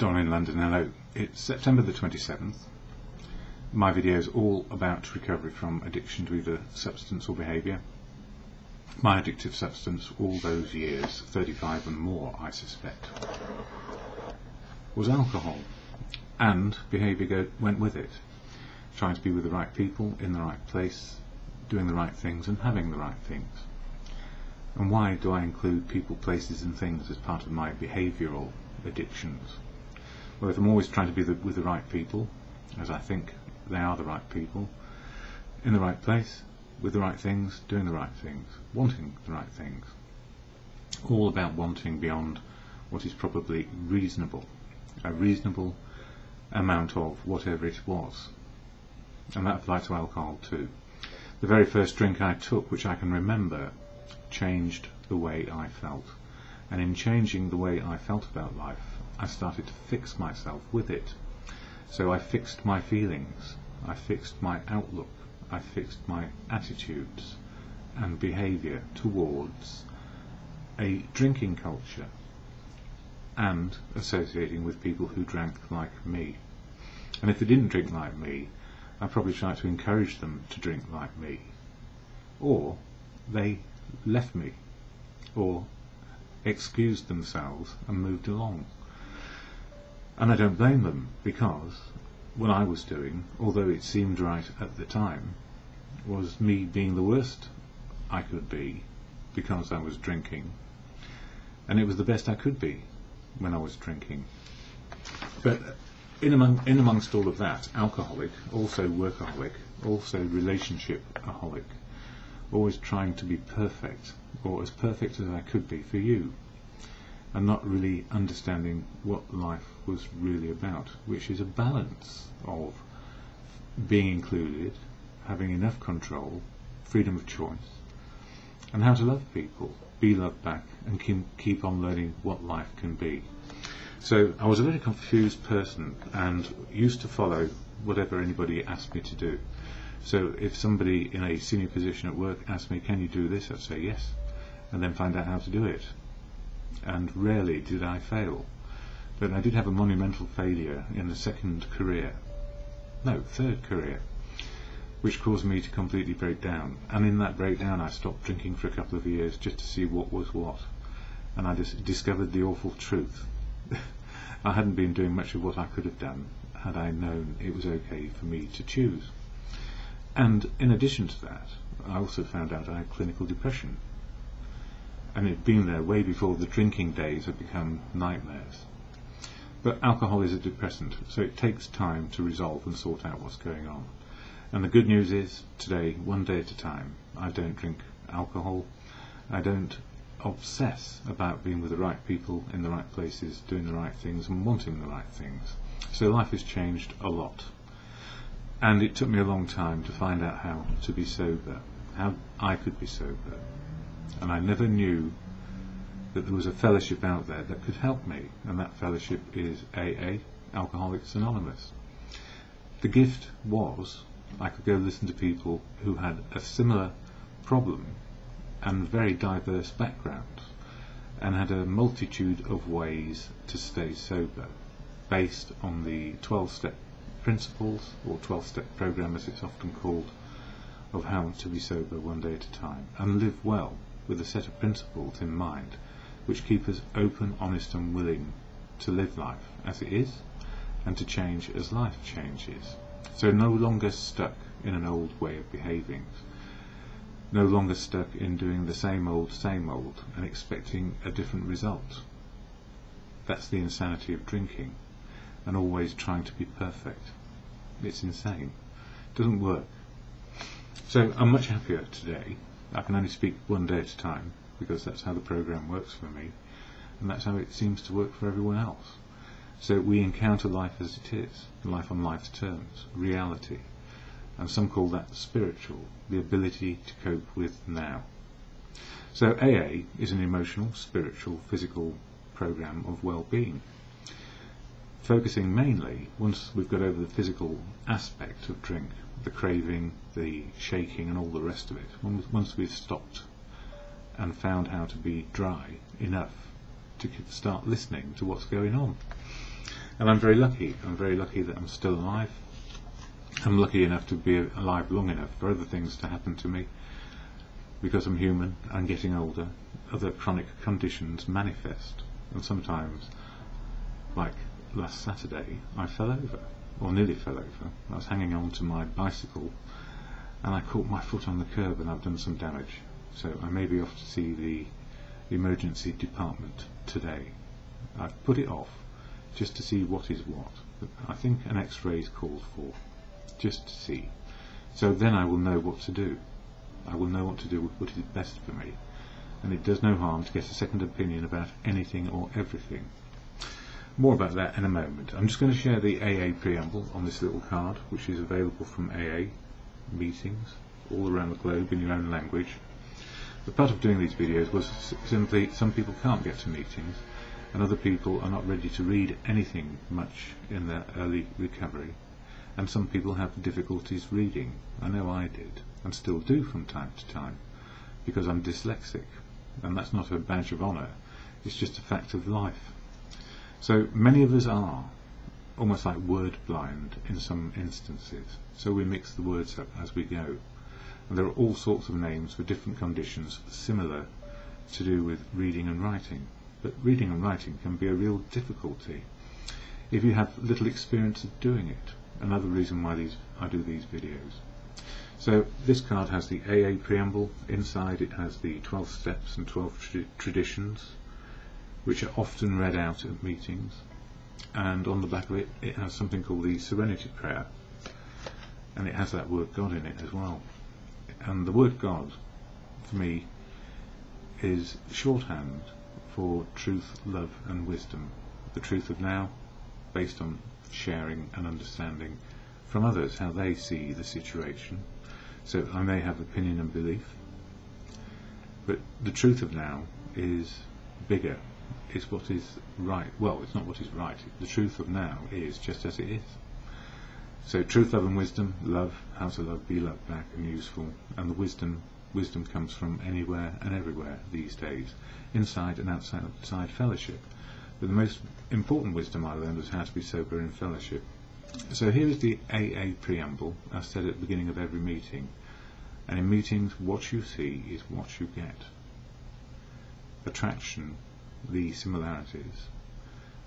DonInLondon, hello. It's September the 27th. My video is all about recovery from addiction to either substance or behaviour. My addictive substance all those years, 35 and more I suspect, was alcohol, and behaviour went with it. Trying to be with the right people, in the right place, doing the right things and having the right things. And why do I include people, places and things as part of my behavioural addictions? Well, if I'm always trying to be with the right people, as I think they are the right people, in the right place, with the right things, doing the right things, wanting the right things, all about wanting beyond what is probably reasonable, a reasonable amount of whatever it was. And that applies to alcohol too. The very first drink I took, which I can remember, changed the way I felt. And in changing the way I felt about life, I started to fix myself with it. So I fixed my feelings, I fixed my outlook, I fixed my attitudes and behaviour towards a drinking culture and associating with people who drank like me. And if they didn't drink like me, I probably tried to encourage them to drink like me. Or they left me, or excused themselves and moved along. And I don't blame them, because what I was doing, although it seemed right at the time, was me being the worst I could be because I was drinking, and it was the best I could be when I was drinking. But in amongst all of that, alcoholic, also workaholic, also relationship-aholic, always trying to be perfect, or as perfect as I could be for you, and not really understanding what life was really about, which is a balance of being included, having enough control, freedom of choice, and how to love people, be loved back, and keep on learning what life can be. So I was a very confused person and used to follow whatever anybody asked me to do. So if somebody in a senior position at work asked me, can you do this? I'd say yes, and then find out how to do it. And rarely did I fail. But I did have a monumental failure in the third career, which caused me to completely break down. And in that breakdown I stopped drinking for a couple of years just to see what was what. And I just discovered the awful truth. I hadn't been doing much of what I could have done had I known it was okay for me to choose. And in addition to that, I also found out I had clinical depression. And it had been there way before the drinking days had become nightmares. But alcohol is a depressant, so it takes time to resolve and sort out what's going on. And the good news is, today, one day at a time, I don't drink alcohol, I don't obsess about being with the right people, in the right places, doing the right things and wanting the right things. So life has changed a lot. And it took me a long time to find out how to be sober, how I could be sober. And I never knew that there was a fellowship out there that could help me, and that fellowship is AA, Alcoholics Anonymous. The gift was I could go listen to people who had a similar problem and very diverse backgrounds, and had a multitude of ways to stay sober, based on the 12-step principles, or 12-step program as it's often called, of how to be sober one day at a time, and live well with a set of principles in mind which keep us open, honest and willing to live life as it is and to change as life changes. So no longer stuck in an old way of behaving, no longer stuck in doing the same old and expecting a different result. That's the insanity of drinking, and always trying to be perfect. It's insane. It doesn't work. So I'm much happier today. I can only speak one day at a time, because that's how the program works for me, and that's how it seems to work for everyone else. So we encounter life as it is, life on life's terms, reality, and some call that spiritual, the ability to cope with now. So AA is an emotional, spiritual, physical program of well-being, focusing mainly, once we've got over the physical aspect of drink, the craving, the shaking and all the rest of it, once we've stopped and found how to be dry enough to start listening to what's going on. And I'm very lucky. I'm very lucky that I'm still alive. I'm lucky enough to be alive long enough for other things to happen to me. Because I'm human and getting older, other chronic conditions manifest. And sometimes, like last Saturday, I fell over, or nearly fell over. I was hanging on to my bicycle and I caught my foot on the curb and I've done some damage. So I may be off to see the emergency department today. I've put it off just to see what is what. But I think an X-ray is called for, just to see. So then I will know what to do. I will know what to do with what is best for me. And it does no harm to get a second opinion about anything or everything. More about that in a moment. I'm just going to share the AA preamble on this little card, which is available from AA meetings all around the globe in your own language. The part of doing these videos was simply some people can't get to meetings and other people are not ready to read anything much in their early recovery, and some people have difficulties reading. I know I did, and still do from time to time, because I'm dyslexic, and that's not a badge of honour, it's just a fact of life. So many of us are almost like word blind in some instances, so we mix the words up as we go. And there are all sorts of names for different conditions similar to do with reading and writing. But reading and writing can be a real difficulty if you have little experience of doing it. Another reason why I do these videos. So this card has the AA preamble. Inside it has the 12 steps and 12 traditions, which are often read out at meetings. And on the back of it, it has something called the Serenity Prayer. And it has that word God in it as well. And the word God, for me, is shorthand for truth, love and wisdom. The truth of now, based on sharing and understanding from others how they see the situation. So I may have opinion and belief, but the truth of now is bigger. It's what is right. Well, it's not what is right. The truth of now is just as it is. So truth, love and wisdom. Love, how to love, be loved back and useful. And the wisdom comes from anywhere and everywhere these days, inside and outside fellowship. But the most important wisdom I learned was how to be sober in fellowship. So here is the AA preamble, as said at the beginning of every meeting. And in meetings, what you see is what you get. Attraction, the similarities,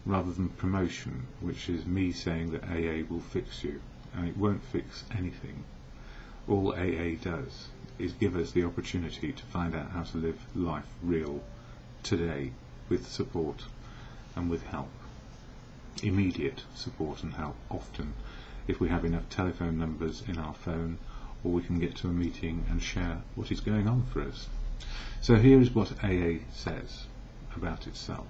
rather than promotion, which is me saying that AA will fix you, and it won't fix anything. All AA does is give us the opportunity to find out how to live life real today, with support and with help. Immediate support and help, often, if we have enough telephone numbers in our phone, or we can get to a meeting and share what is going on for us. So here is what AA says about itself.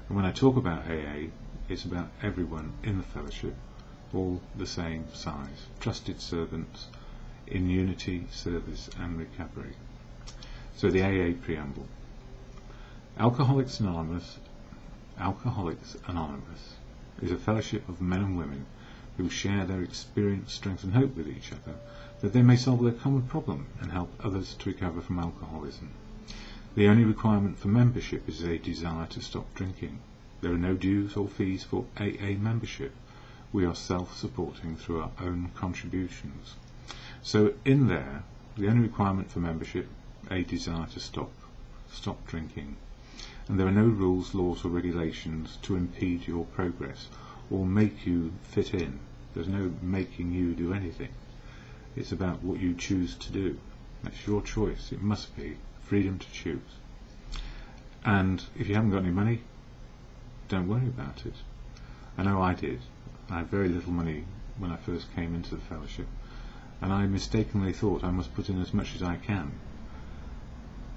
And when I talk about AA, it's about everyone in the fellowship, all the same size, trusted servants in unity, service and recovery. So the AA preamble. Alcoholics Anonymous is a fellowship of men and women who share their experience, strength and hope with each other, that they may solve their common problem and help others to recover from alcoholism. The only requirement for membership is a desire to stop drinking. There are no dues or fees for AA membership. We are self-supporting through our own contributions. So in there, the only requirement for membership, a desire to stop drinking. And there are no rules, laws or regulations to impede your progress or make you fit in. There's no making you do anything. It's about what you choose to do. That's your choice. It must be freedom to choose. And if you haven't got any money, don't worry about it. I know I did. I had very little money when I first came into the fellowship, and I mistakenly thought I must put in as much as I can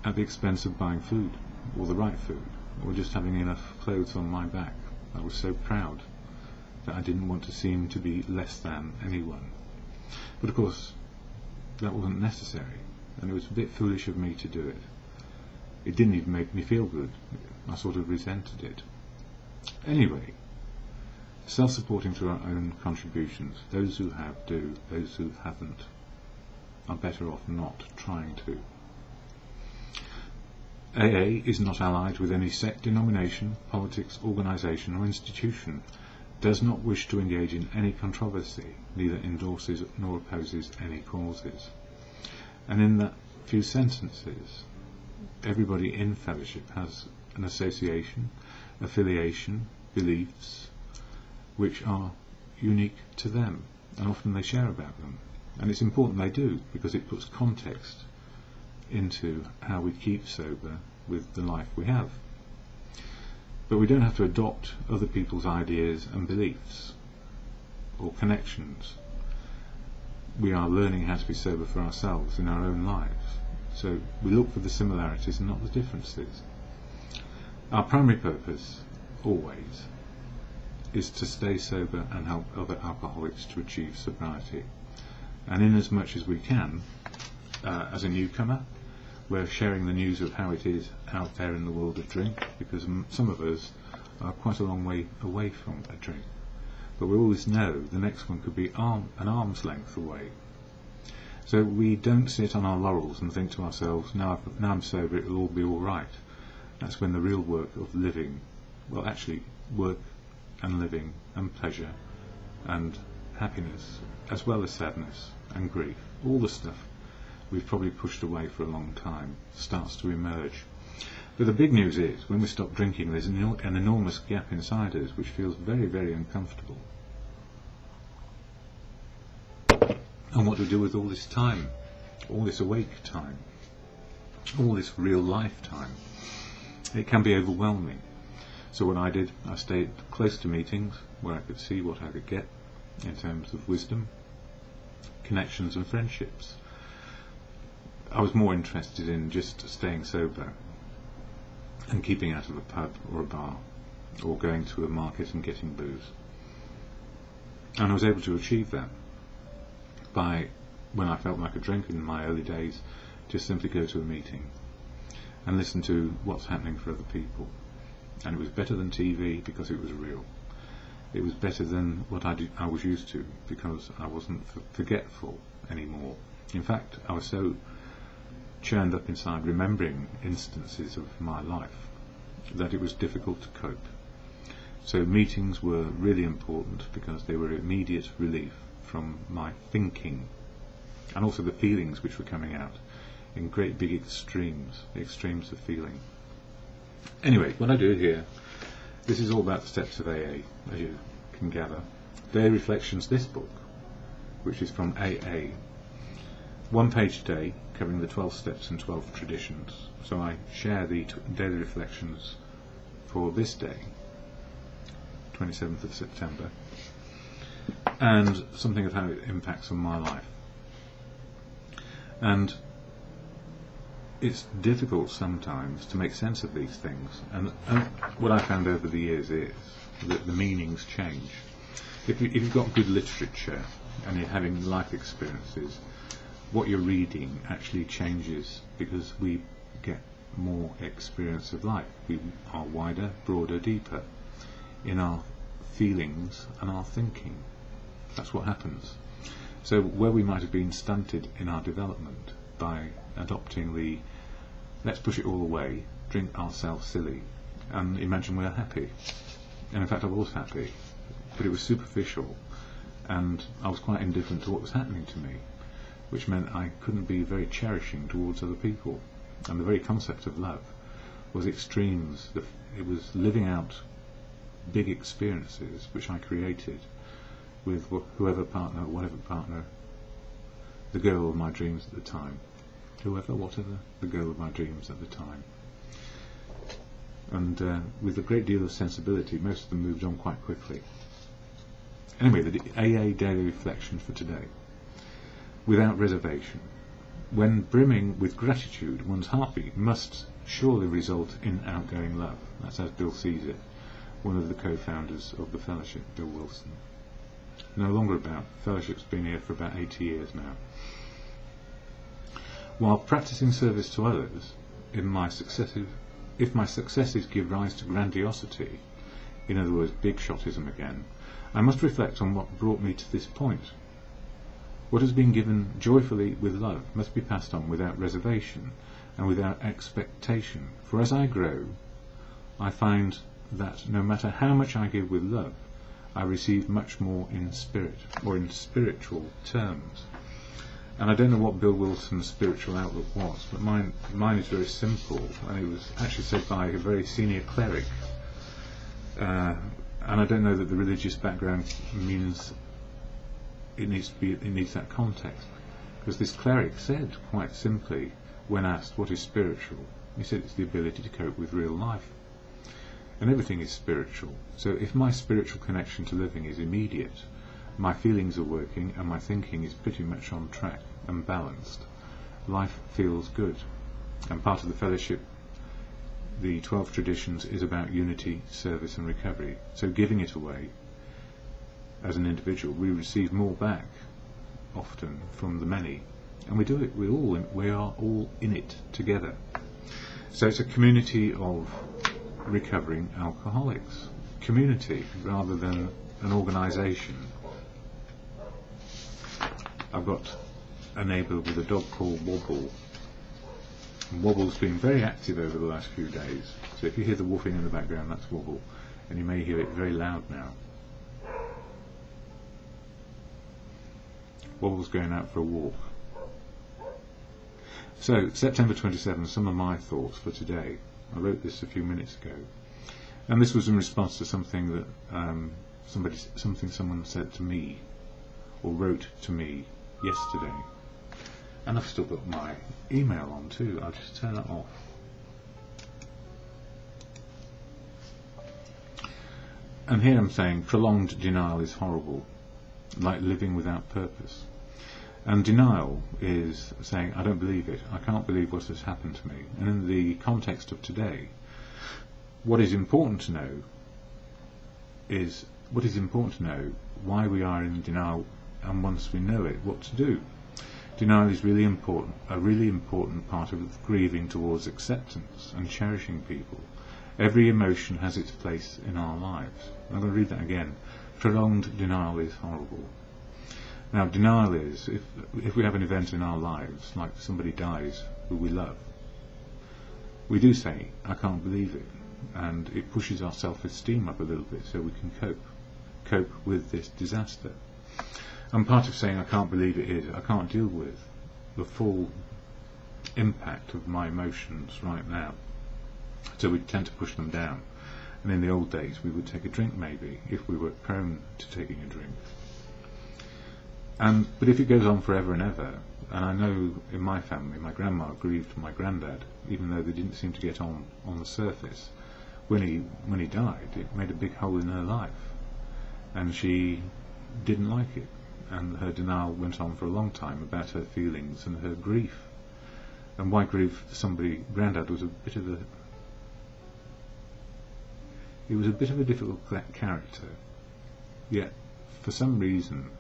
at the expense of buying food, or the right food, or just having enough clothes on my back. I was so proud that I didn't want to seem to be less than anyone. But of course, that wasn't necessary, and it was a bit foolish of me to do it. It didn't even make me feel good. I sort of resented it. Anyway, self-supporting through our own contributions. Those who have do, those who haven't are better off not trying to. AA is not allied with any sect, denomination, politics, organisation or institution. does not wish to engage in any controversy, neither endorses nor opposes any causes. And in that few sentences, everybody in fellowship has an association, affiliation, beliefs, which are unique to them, and often they share about them. And it's important they do, because it puts context into how we keep sober with the life we have. But we don't have to adopt other people's ideas and beliefs or connections. We are learning how to be sober for ourselves in our own lives. So we look for the similarities and not the differences. Our primary purpose, always, is to stay sober and help other alcoholics to achieve sobriety. And in as much as we can, as a newcomer, we're sharing the news of how it is out there in the world of drink, because some of us are quite a long way away from a drink. But we always know the next one could be an arm's length away. So we don't sit on our laurels and think to ourselves, now I'm sober, it'll all be all right. That's when the real work of living, well, actually work and living and pleasure and happiness, as well as sadness and grief, all the stuff we've probably pushed away for a long time, starts to emerge. But the big news is, when we stop drinking, there's an enormous gap inside us which feels very, very uncomfortable. And what do we do with all this time, all this awake time, all this real life time? It can be overwhelming. So what I did, I stayed close to meetings where I could see what I could get in terms of wisdom, connections and friendships. I was more interested in just staying sober and keeping out of a pub or a bar or going to a market and getting booze. And I was able to achieve that by, when I felt like a drink in my early days, just simply go to a meeting and listen to what's happening for other people. And it was better than TV because it was real. It was better than what I was used to because I wasn't forgetful anymore. In fact, I was so churned up inside remembering instances of my life that it was difficult to cope. So meetings were really important because they were immediate relief from my thinking and also the feelings which were coming out in great big extremes of feeling. Anyway, what I do here, this is all about the steps of AA, as you can gather. Daily Reflections, this book, which is from AA, 1 page a day, covering the 12 steps and 12 traditions. So I share the daily reflections for this day, 27th of September, and something of how it impacts on my life. And it's difficult sometimes to make sense of these things, and what I found over the years is that the meanings change. If you've got good literature and you're having life experiences, what you're reading actually changes because we get more experience of life. We are wider, broader, deeper in our feelings and our thinking. That's what happens. So where we might have been stunted in our development by adopting the let's push it all away, drink ourselves silly, and imagine we're happy. And in fact I was happy, but it was superficial, and I was quite indifferent to what was happening to me, which meant I couldn't be very cherishing towards other people. And the very concept of love was extremes. It was living out big experiences which I created with whatever partner, the girl of my dreams at the time. Whatever, the girl of my dreams at the time. And with a great deal of sensibility, most of them moved on quite quickly. Anyway, the AA daily reflection for today. Without reservation. When brimming with gratitude, one's heartbeat must surely result in outgoing love. That's as Bill sees it, one of the co-founders of the Fellowship, Bill Wilson. No longer about. Fellowship's been here for about 80 years now. While practicing service to others, if my successes give rise to grandiosity, in other words, big shotism again, I must reflect on what brought me to this point. What has been given joyfully with love must be passed on without reservation and without expectation, for as I grow, I find that no matter how much I give with love, I receive much more in spirit, or in spiritual terms. And I don't know what Bill Wilson's spiritual outlook was, but mine is very simple, and it was actually said by a very senior cleric. And I don't know that the religious background means it needs that context, because this cleric said quite simply, when asked what is spiritual, he said it's the ability to cope with real life. And everything is spiritual. So if my spiritual connection to living is immediate, my feelings are working and my thinking is pretty much on track and balanced, life feels good. And part of the fellowship, the 12 traditions, is about unity, service and recovery. So giving it away as an individual, we receive more back often from the many, and we do it, we are all in it together. So it's a community of recovering alcoholics, community rather than an organisation. I've got a neighbour with a dog called Wobble. And Wobble's been very active over the last few days, so if you hear the woofing in the background, that's Wobble, and you may hear it very loud now. Wobble's going out for a walk. So, September 27, some of my thoughts for today. I wrote this a few minutes ago, and this was in response to something that someone said to me, or wrote to me yesterday. And I've still got my email on too. I'll just turn it off. And here I'm saying prolonged denial is horrible, like living without purpose. And denial is saying, I don't believe it, I can't believe what has happened to me. And in the context of today, what is important to know is why we are in denial, and once we know it, what to do. Denial is really important, a really important part of grieving towards acceptance and cherishing people. Every emotion has its place in our lives. I'm going to read that again. Prolonged denial is horrible. Now, denial is, if we have an event in our lives, like somebody dies who we love, we do say, I can't believe it, and it pushes our self-esteem up a little bit so we can cope with this disaster. And part of saying I can't believe it is, I can't deal with the full impact of my emotions right now. So we tend to push them down. And in the old days we would take a drink maybe, if we were prone to taking a drink. But if it goes on forever and ever, and I know in my family, my grandma grieved my grandad, even though they didn't seem to get on the surface. When he died, it made a big hole in her life, and she didn't like it, and her denial went on for a long time about her feelings and her grief. And why grieve somebody? Grandad was a bit of a difficult character, yet for some reason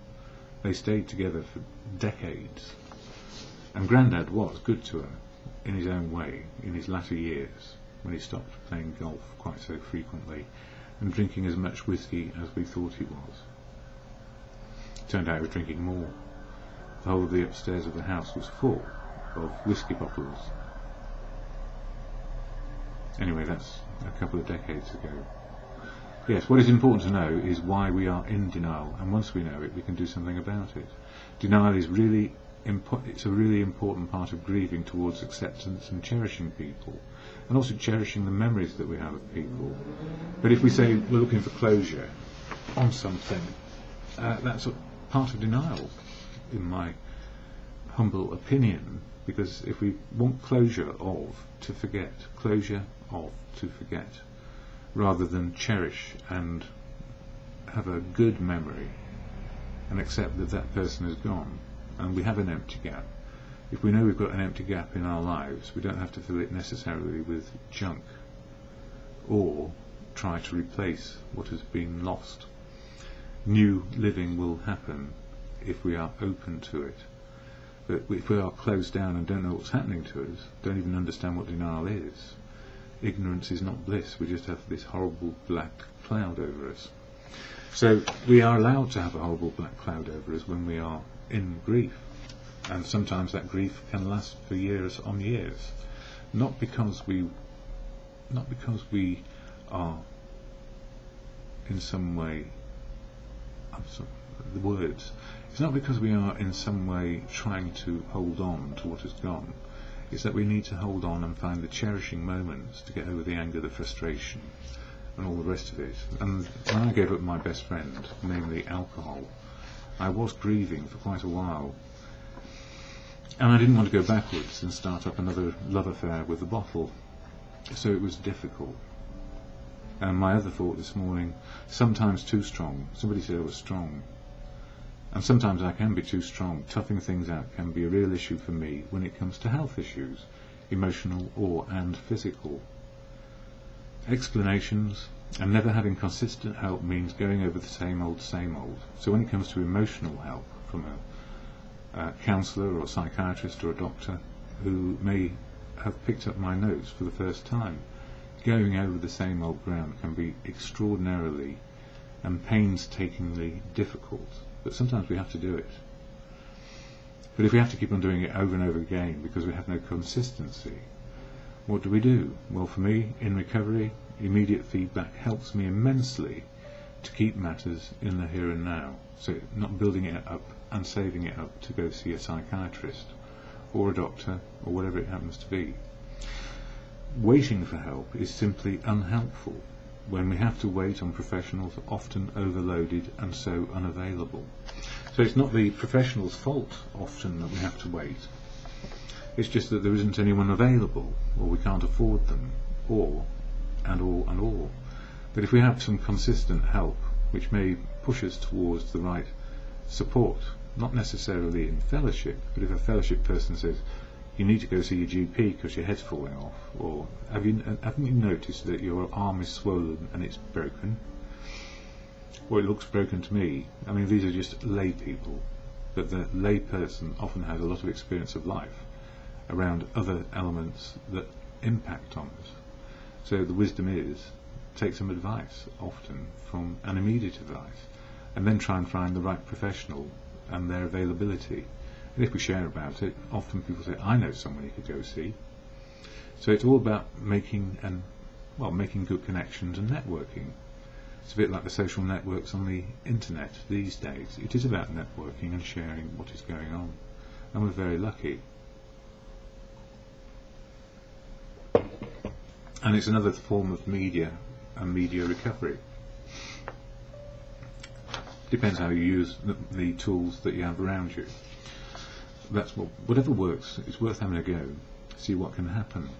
they stayed together for decades. And Grandad was good to her in his own way in his latter years, when he stopped playing golf quite so frequently and drinking as much whiskey as we thought he was. Turned out he was drinking more. The whole of the upstairs of the house was full of whiskey bottles. Anyway, that's a couple of decades ago. Yes, what is important to know is why we are in denial, and once we know it, we can do something about it. Denial is it's a really important part of grieving towards acceptance and cherishing people, and also cherishing the memories that we have of people. But if we say we're looking for closure on something, that's a part of denial, in my humble opinion, because if we want closure to forget, rather than cherish and have a good memory and accept that that person is gone and we have an empty gap. If we know we've got an empty gap in our lives, we don't have to fill it necessarily with junk or try to replace what has been lost. New living will happen if we are open to it. But if we are closed down and don't know what's happening to us, don't even understand what denial is, ignorance is not bliss. We just have this horrible black cloud over us. So we are allowed to have a horrible black cloud over us when we are in grief, and sometimes that grief can last for years on years, not because we are in some way the words. It's not because we are in some way trying to hold on to what has gone. It's that we need to hold on and find the cherishing moments to get over the anger, the frustration, and all the rest of it. And when I gave up my best friend, namely alcohol, I was grieving for quite a while. And I didn't want to go backwards and start up another love affair with the bottle. So it was difficult. And my other thought this morning, sometimes too strong. Somebody said I was strong. And sometimes I can be too strong. Toughing things out can be a real issue for me when it comes to health issues, emotional and physical. Explanations and never having consistent help means going over the same old, same old. So when it comes to emotional help from a counsellor or a psychiatrist or a doctor who may have picked up my notes for the first time, going over the same old ground can be extraordinarily and painstakingly difficult. But sometimes we have to do it. But if we have to keep on doing it over and over again because we have no consistency, what do? Well, for me, in recovery, immediate feedback helps me immensely to keep matters in the here and now. So not building it up and saving it up to go see a psychiatrist or a doctor or whatever it happens to be. Waiting for help is simply unhelpful. When we have to wait on professionals, often overloaded and so unavailable. So it's not the professional's fault often that we have to wait. It's just that there isn't anyone available, or we can't afford them, or. But if we have some consistent help, which may push us towards the right support, not necessarily in fellowship, but if a fellowship person says, you need to go see your GP because your head's falling off, or haven't you noticed that your arm is swollen and it's broken, or it looks broken to me. I mean, these are just lay people, but the lay person often has a lot of experience of life around other elements that impact on us. So the wisdom is, take some advice often from an immediate advice, and then try and find the right professional and their availability. And if we share about it, often people say, I know someone you could go see. So it's all about making good connections and networking. It's a bit like the social networks on the internet these days. It is about networking and sharing what is going on. And we're very lucky. And it's another form of media and media recovery. Depends how you use the tools that you have around you. That's whatever works, it's worth having a go, see what can happen.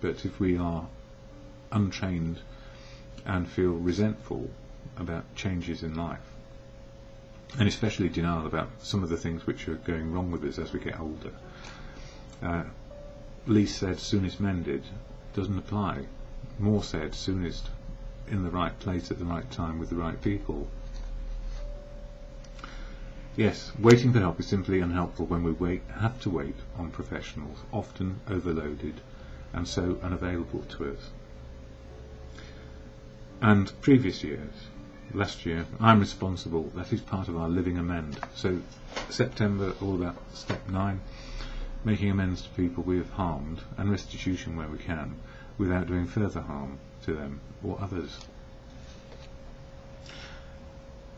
But if we are untrained and feel resentful about changes in life, and especially denial about some of the things which are going wrong with us as we get older, least said, soonest mended doesn't apply. More said, soonest in the right place at the right time with the right people. Yes, waiting for help is simply unhelpful when we have to wait on professionals, often overloaded and so unavailable to us. And previous years, last year, I'm responsible, that is part of our living amend. So September, all about step 9, making amends to people we have harmed and restitution where we can, without doing further harm to them or others.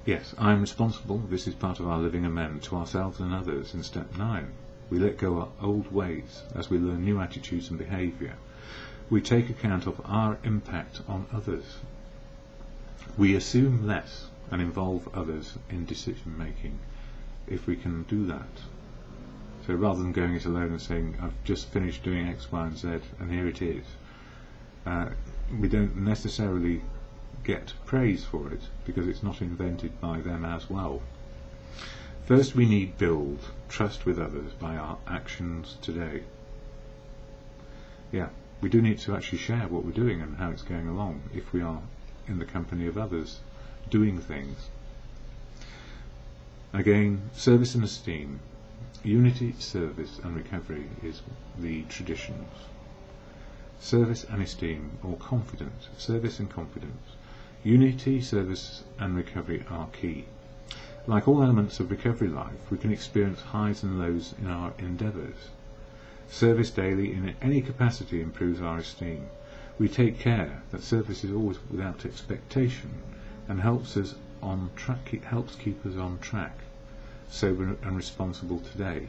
Yes, I am responsible, this is part of our living amend to ourselves and others in step 9. We let go of old ways as we learn new attitudes and behaviour. We take account of our impact on others. We assume less and involve others in decision making if we can do that. So rather than going it alone and saying, I've just finished doing X, Y and Z and here it is, we don't necessarily get praise for it because it's not invented by them as well. First we need build trust with others by our actions today. Yeah, we do need to actually share what we're doing and how it's going along if we are in the company of others doing things. Again, service and esteem. Unity, service and recovery is the traditions. Service and esteem, or confidence, service and confidence. Unity, service and recovery are key. Like all elements of recovery life, we can experience highs and lows in our endeavours. Service daily in any capacity improves our esteem. We take care that service is always without expectation and helps us on track, helps keep us on track, sober and responsible today.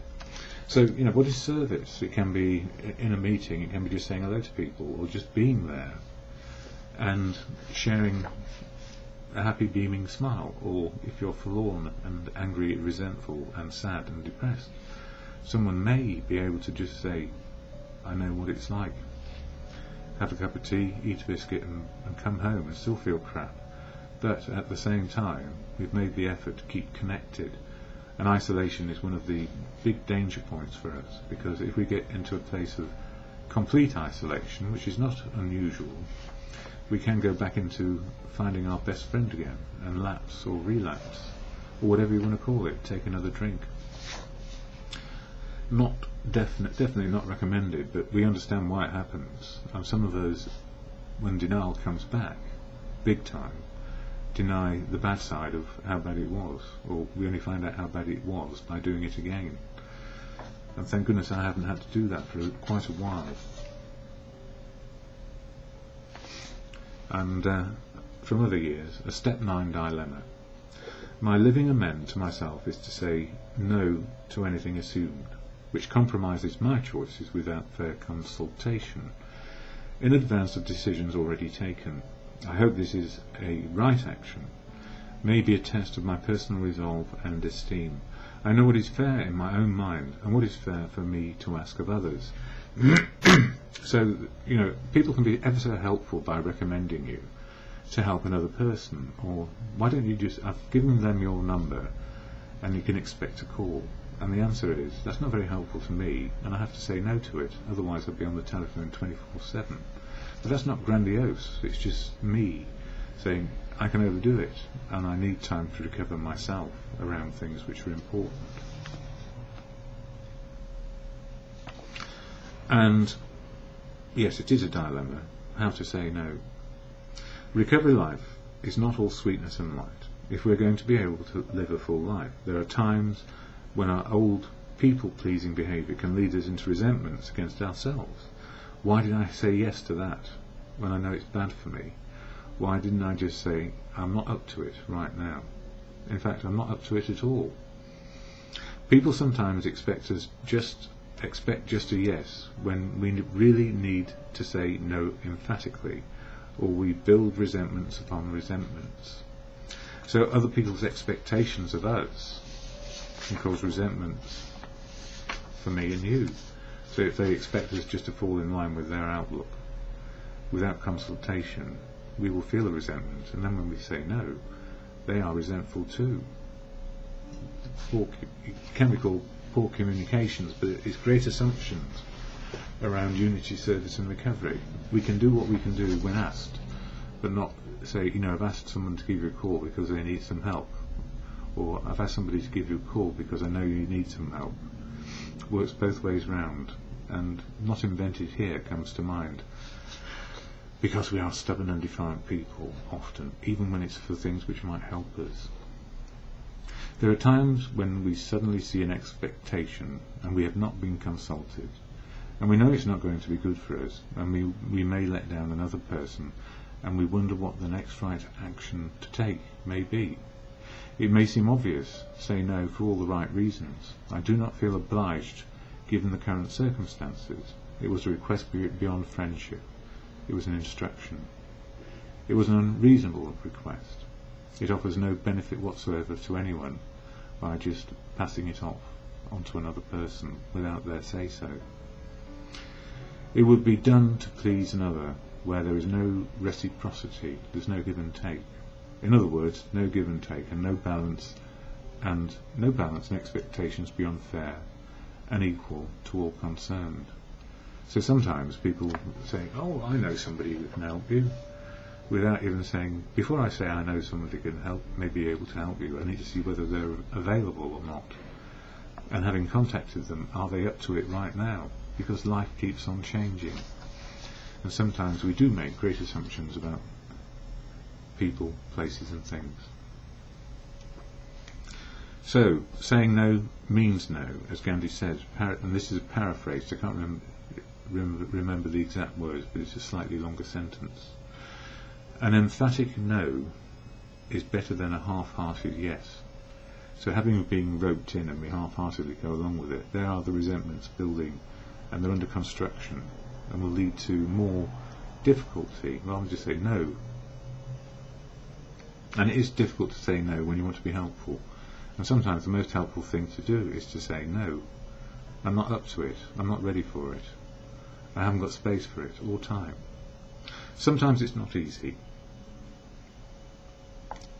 So, what is service? It can be in a meeting, it can be just saying hello to people, or just being there and sharing a happy beaming smile, or if you're forlorn and angry, resentful and sad and depressed, someone may be able to just say, I know what it's like. Have a cup of tea, eat a biscuit and come home and still feel crap. But at the same time, we've made the effort to keep connected. And isolation is one of the big danger points for us, because if we get into a place of complete isolation, which is not unusual, we can go back into finding our best friend again and lapse or relapse, or whatever you want to call it, take another drink. Definitely not recommended, but we understand why it happens. And some of us, when denial comes back, big time, deny the bad side of how bad it was, or we only find out how bad it was by doing it again. And thank goodness I haven't had to do that for quite a while. And from other years, a step 9 dilemma. My living amend to myself is to say no to anything assumed, which compromises my choices without fair consultation, in advance of decisions already taken. I hope this is a right action, may be a test of my personal resolve and esteem. I know what is fair in my own mind, and what is fair for me to ask of others. So, people can be ever so helpful by recommending you to help another person, or why don't you just, I've given them your number and you can expect a call. And the answer is, that's not very helpful to me, and I have to say no to it, otherwise I'd be on the telephone 24/7. But that's not grandiose, it's just me saying, I can overdo it, and I need time to recover myself around things which are important. And yes, it is a dilemma, how to say no. Recovery life is not all sweetness and light. If we're going to be able to live a full life, there are times when our old people-pleasing behaviour can lead us into resentments against ourselves. Why did I say yes to that when I know it's bad for me? Why didn't I just say, I'm not up to it right now? In fact, I'm not up to it at all. People sometimes expect just a yes when we really need to say no emphatically, or we build resentments upon resentments. So other people's expectations of us can cause resentments for me and you. So if they expect us just to fall in line with their outlook without consultation, we will feel a resentment, and then when we say no, they are resentful too. It can be called poor communications, but it's great assumptions around unity, service and recovery. We can do what we can do when asked, but not say, I've asked someone to give you a call because they need some help, or I've asked somebody to give you a call because I know you need some help. Works both ways round, and not invented here comes to mind, because we are stubborn and defiant people often, even when it's for things which might help us. There are times when we suddenly see an expectation and we have not been consulted, and we know it's not going to be good for us, and we may let down another person, and we wonder what the next right action to take may be. It may seem obvious, say no for all the right reasons. I do not feel obliged given the current circumstances. It was a request beyond friendship. It was an instruction. It was an unreasonable request. It offers no benefit whatsoever to anyone by just passing it off onto another person without their say-so. It would be done to please another where there is no reciprocity, there's no give and take. In other words, no give and take, and no balance and expectations beyond fair and equal to all concerned. So sometimes people say, oh, I know somebody who can help you, without even saying, before I say I know somebody who can help, may be able to help you, I need to see whether they're available or not. And having contacted them, are they up to it right now? Because life keeps on changing. And sometimes we do make great assumptions about people, places and things. So, saying no means no, as Gandhi said, and this is a paraphrase, I can't remember the exact words, but it's a slightly longer sentence. An emphatic no is better than a half-hearted yes. So having been roped in and we half-heartedly go along with it, there are the resentments building, and they're under construction and will lead to more difficulty rather than just say no. And it is difficult to say no when you want to be helpful, and sometimes the most helpful thing to do is to say no. I'm not up to it, I'm not ready for it, I haven't got space for it or time. Sometimes it's not easy,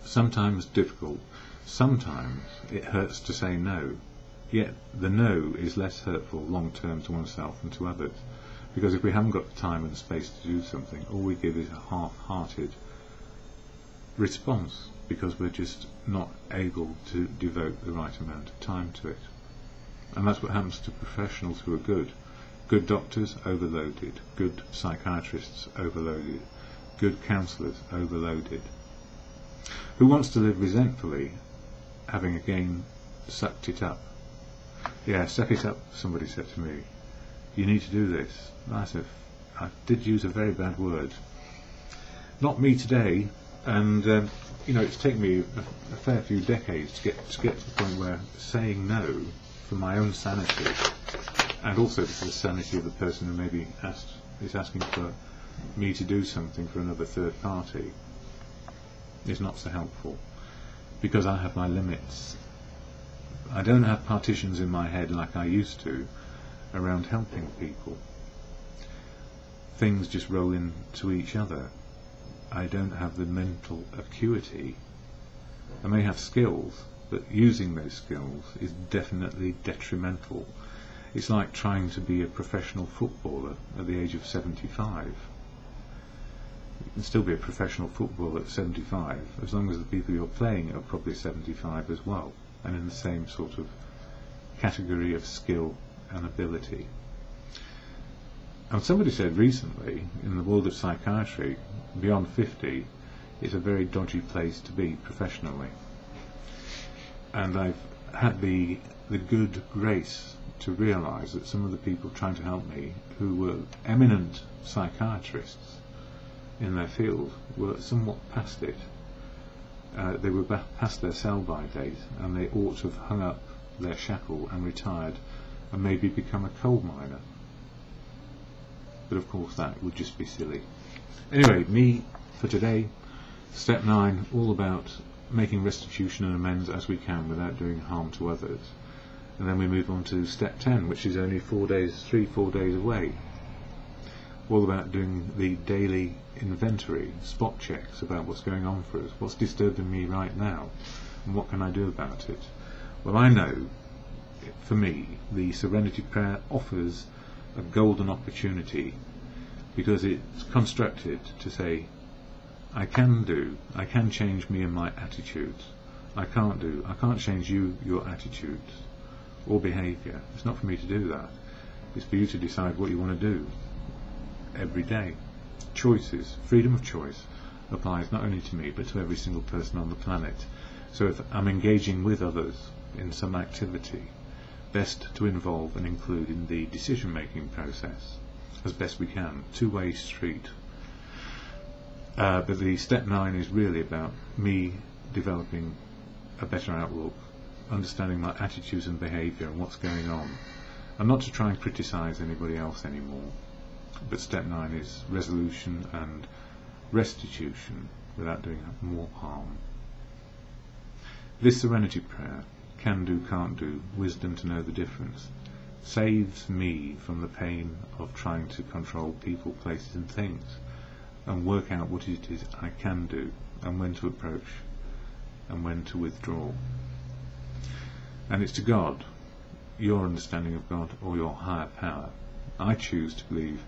sometimes difficult, sometimes it hurts to say no, yet the no is less hurtful long term to oneself and to others, because if we haven't got the time and the space to do something, all we give is a half-hearted response because we're just not able to devote the right amount of time to it. And that's what happens to professionals who are good. Good doctors, overloaded. Good psychiatrists, overloaded. Good counsellors, overloaded. Who wants to live resentfully, having again sucked it up? Yeah, suck it up, somebody said to me. You need to do this. I said, I did use a very bad word. Not me today, and it's taken me a fair few decades to get to the point where saying no for my own sanity, and also for the sanity of the person who maybe is asking for me to do something for another third party, is not so helpful, because I have my limits. I don't have partitions in my head like I used to around helping people. Things just roll into each other. I don't have the mental acuity. I may have skills, but using those skills is definitely detrimental. It's like trying to be a professional footballer at the age of 75. You can still be a professional footballer at 75 as long as the people you're playing are probably 75 as well, and in the same sort of category of skill and ability. And somebody said recently, in the world of psychiatry, beyond 50 is a very dodgy place to be professionally. And I've had the good grace to realise that some of the people trying to help me, who were eminent psychiatrists in their field, were somewhat past it. They were past their sell-by date, and they ought to have hung up their shackle and retired and maybe become a coal miner. But of course that would just be silly. Anyway, me for today, step 9, all about making restitution and amends as we can without doing harm to others. And then we move on to step 10, which is only 4 days away. All about doing the daily inventory, spot checks about what's going on for us, what's disturbing me right now, and what can I do about it. Well, I know, for me, the Serenity Prayer offers a golden opportunity, because it's constructed to say, I can change me and my attitudes. I can't change you, your attitudes or behaviour. It's not for me to do that. It's for you to decide what you want to do every day. Choices, freedom of choice applies not only to me but to every single person on the planet. So if I'm engaging with others in some activity, best to involve and include in the decision-making process as best we can. Two-way street. But the step 9 is really about me developing a better outlook, understanding my attitudes and behaviour and what's going on, and not to try and criticise anybody else anymore. But step 9 is resolution and restitution without doing more harm. This Serenity Prayer, can do, can't do, wisdom to know the difference, saves me from the pain of trying to control people, places and things, and work out what it is I can do, and when to approach and when to withdraw. And it's to God, your understanding of God or your higher power. I choose to believe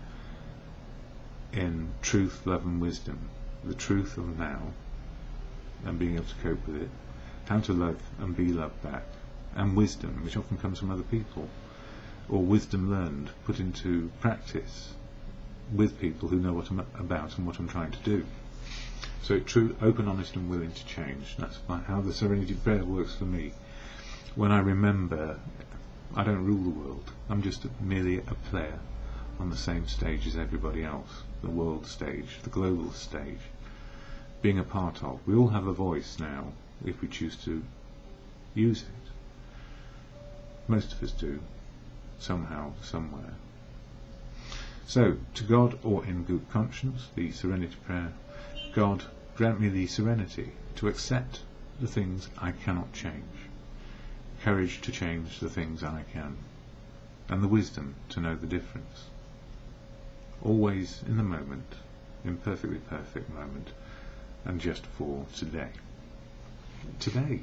in truth, love and wisdom, the truth of now and being able to cope with it, how to love and be loved back, and wisdom, which often comes from other people, or wisdom learned, put into practice with people who know what I'm about and what I'm trying to do. So true, open, honest and willing to change. That's how the Serenity Prayer works for me. When I remember, I don't rule the world, I'm just merely a player on the same stage as everybody else, the world stage, the global stage. being a part of. We all have a voice now, if we choose to use it. Most of us do, somehow, somewhere. So, to God, or in good conscience, the Serenity Prayer. God, grant me the serenity to accept the things I cannot change, courage to change the things I can, and the wisdom to know the difference. Always in the moment, imperfectly perfect moment, and just for today. Today.